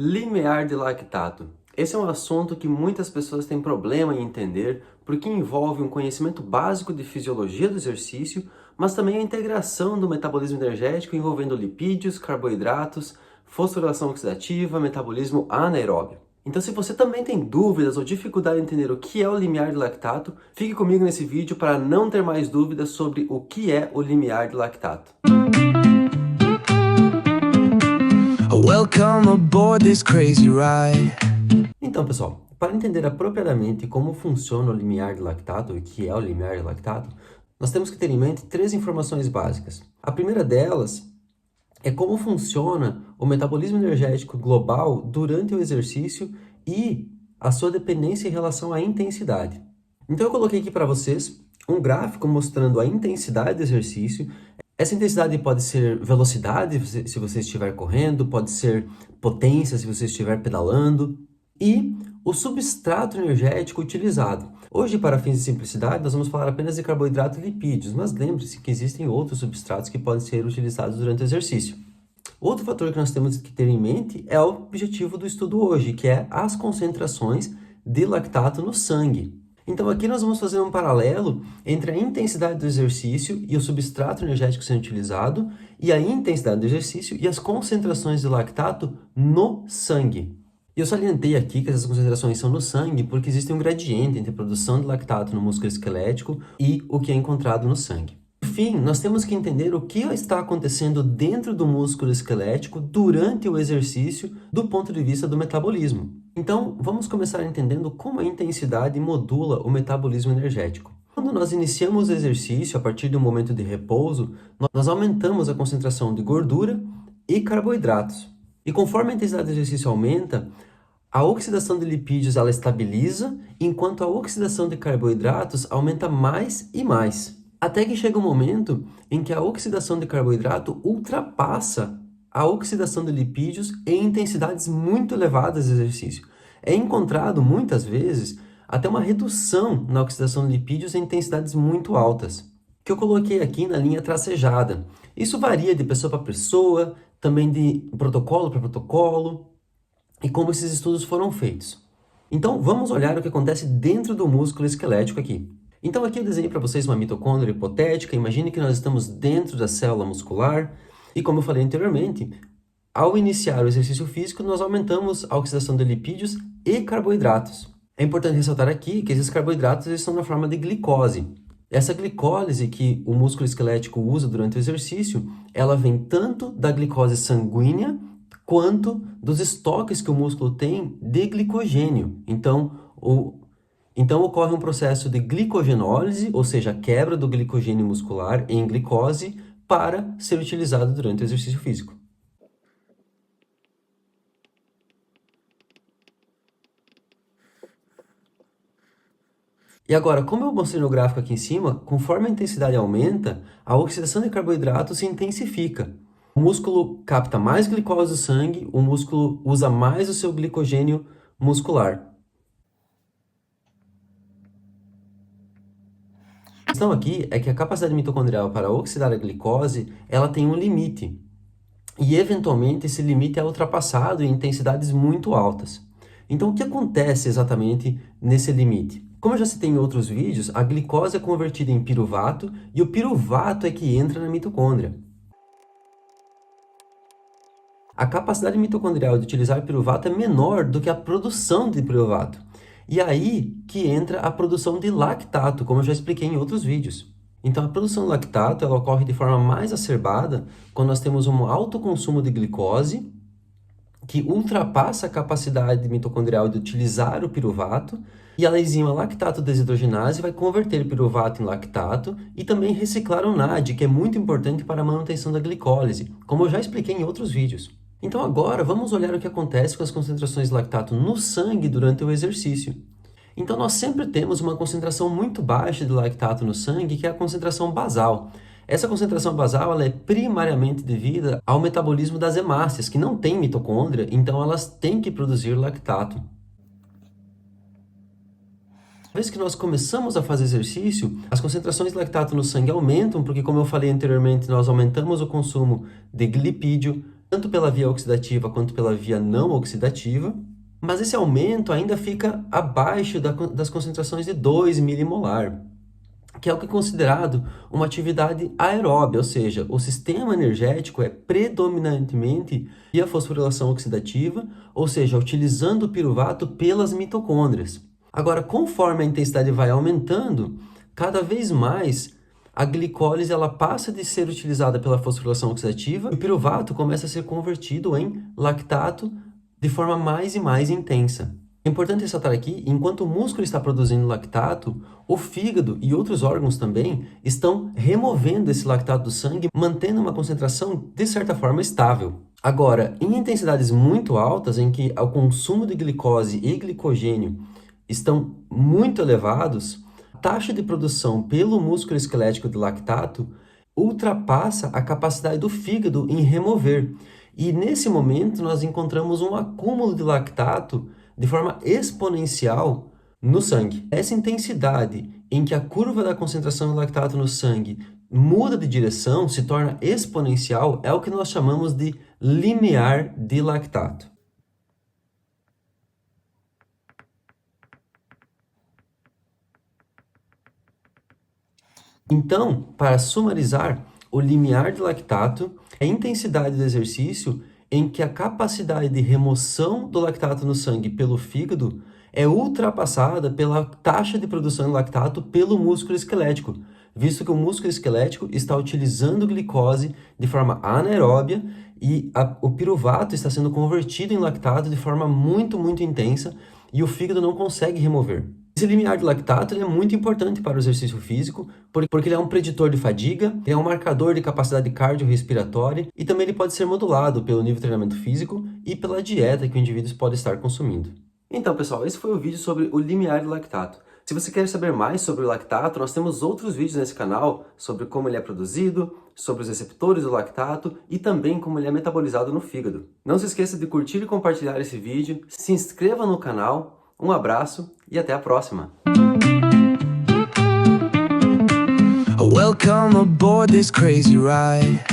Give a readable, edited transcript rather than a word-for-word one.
Limiar de lactato. Esse é um assunto que muitas pessoas têm problema em entender porque envolve um conhecimento básico de fisiologia do exercício, mas também a integração do metabolismo energético envolvendo lipídios, carboidratos, fosforilação oxidativa, metabolismo anaeróbio. Então, se você também tem dúvidas ou dificuldade em entender o que é o limiar de lactato, fique comigo nesse vídeo para não ter mais dúvidas sobre o que é o limiar de lactato. Welcome aboard this crazy ride. Então, pessoal, para entender apropriadamente como funciona o limiar de lactato e o que é o limiar de lactato, nós temos que ter em mente três informações básicas. A primeira delas é como funciona o metabolismo energético global durante o exercício e a sua dependência em relação à intensidade. Então eu coloquei aqui para vocês um gráfico mostrando a intensidade do exercício. Essa intensidade pode ser velocidade, se você estiver correndo, pode ser potência, se você estiver pedalando, e o substrato energético utilizado. Hoje, para fins de simplicidade, nós vamos falar apenas de carboidrato e lipídios, mas lembre-se que existem outros substratos que podem ser utilizados durante o exercício. Outro fator que nós temos que ter em mente é o objetivo do estudo hoje, que é as concentrações de lactato no sangue. Então aqui nós vamos fazer um paralelo entre a intensidade do exercício e o substrato energético sendo utilizado, e a intensidade do exercício e as concentrações de lactato no sangue. E eu salientei aqui que essas concentrações são no sangue porque existe um gradiente entre a produção de lactato no músculo esquelético e o que é encontrado no sangue. Por fim, nós temos que entender o que está acontecendo dentro do músculo esquelético durante o exercício do ponto de vista do metabolismo. Então, vamos começar entendendo como a intensidade modula o metabolismo energético. Quando nós iniciamos o exercício, a partir do momento de repouso, nós aumentamos a concentração de gordura e carboidratos. E conforme a intensidade do exercício aumenta, a oxidação de lipídios ela estabiliza, enquanto a oxidação de carboidratos aumenta mais e mais. Até que chega um momento em que a oxidação de carboidrato ultrapassa a oxidação de lipídios em intensidades muito elevadas de exercício. É encontrado, muitas vezes, até uma redução na oxidação de lipídios em intensidades muito altas, que eu coloquei aqui na linha tracejada. Isso varia de pessoa para pessoa, também de protocolo para protocolo, e como esses estudos foram feitos. Então, vamos olhar o que acontece dentro do músculo esquelético aqui. Então aqui eu desenhei para vocês uma mitocôndria hipotética. Imagine que nós estamos dentro da célula muscular e, como eu falei anteriormente, ao iniciar o exercício físico, nós aumentamos a oxidação de lipídios e carboidratos. É importante ressaltar aqui que esses carboidratos estão na forma de glicose. Essa glicólise que o músculo esquelético usa durante o exercício, ela vem tanto da glicose sanguínea quanto dos estoques que o músculo tem de glicogênio. Então ocorre um processo de glicogenólise, ou seja, a quebra do glicogênio muscular em glicose para ser utilizado durante o exercício físico. E agora, como eu mostrei no gráfico aqui em cima, conforme a intensidade aumenta, a oxidação de carboidrato se intensifica. O músculo capta mais glicose do sangue, o músculo usa mais o seu glicogênio muscular. A questão aqui é que a capacidade mitocondrial para oxidar a glicose, ela tem um limite. E, eventualmente, esse limite é ultrapassado em intensidades muito altas. Então, o que acontece exatamente nesse limite? Como eu já citei em outros vídeos, a glicose é convertida em piruvato e o piruvato é que entra na mitocôndria. A capacidade mitocondrial de utilizar piruvato é menor do que a produção de piruvato. E aí que entra a produção de lactato, como eu já expliquei em outros vídeos. Então a produção de lactato ela ocorre de forma mais acerbada quando nós temos um alto consumo de glicose que ultrapassa a capacidade mitocondrial de utilizar o piruvato, e a enzima lactato desidrogenase vai converter o piruvato em lactato e também reciclar o NAD, que é muito importante para a manutenção da glicólise, como eu já expliquei em outros vídeos. Então agora vamos olhar o que acontece com as concentrações de lactato no sangue durante o exercício. Então nós sempre temos uma concentração muito baixa de lactato no sangue, que é a concentração basal. Essa concentração basal ela é primariamente devida ao metabolismo das hemácias, que não têm mitocôndria, então elas têm que produzir lactato. Uma vez que nós começamos a fazer exercício, as concentrações de lactato no sangue aumentam, porque, como eu falei anteriormente, nós aumentamos o consumo de lipídio, tanto pela via oxidativa quanto pela via não oxidativa, mas esse aumento ainda fica abaixo das concentrações de 2 milimolar, que é o que é considerado uma atividade aeróbia, ou seja, o sistema energético é predominantemente via fosforilação oxidativa, ou seja, utilizando o piruvato pelas mitocôndrias. Agora, conforme a intensidade vai aumentando, cada vez mais a glicólise ela passa de ser utilizada pela fosforilação oxidativa e o piruvato começa a ser convertido em lactato de forma mais e mais intensa. É importante ressaltar aqui, enquanto o músculo está produzindo lactato, o fígado e outros órgãos também estão removendo esse lactato do sangue, mantendo uma concentração de certa forma estável. Agora, em intensidades muito altas, em que o consumo de glicose e glicogênio estão muito elevados, a taxa de produção pelo músculo esquelético de lactato ultrapassa a capacidade do fígado em remover. E nesse momento nós encontramos um acúmulo de lactato de forma exponencial no sangue. Essa intensidade em que a curva da concentração de lactato no sangue muda de direção, se torna exponencial, é o que nós chamamos de limiar de lactato. Então, para sumarizar, o limiar de lactato é a intensidade do exercício em que a capacidade de remoção do lactato no sangue pelo fígado é ultrapassada pela taxa de produção de lactato pelo músculo esquelético, visto que o músculo esquelético está utilizando glicose de forma anaeróbia e o piruvato está sendo convertido em lactato de forma muito intensa e o fígado não consegue remover. Esse limiar de lactato é muito importante para o exercício físico, porque ele é um preditor de fadiga, ele é um marcador de capacidade cardiorrespiratória e também ele pode ser modulado pelo nível de treinamento físico e pela dieta que o indivíduo pode estar consumindo. Então, pessoal, esse foi o vídeo sobre o limiar de lactato. Se você quer saber mais sobre o lactato, nós temos outros vídeos nesse canal sobre como ele é produzido, sobre os receptores do lactato e também como ele é metabolizado no fígado. Não se esqueça de curtir e compartilhar esse vídeo, se inscreva no canal, um abraço e até a próxima! Welcome aboard this crazy ride.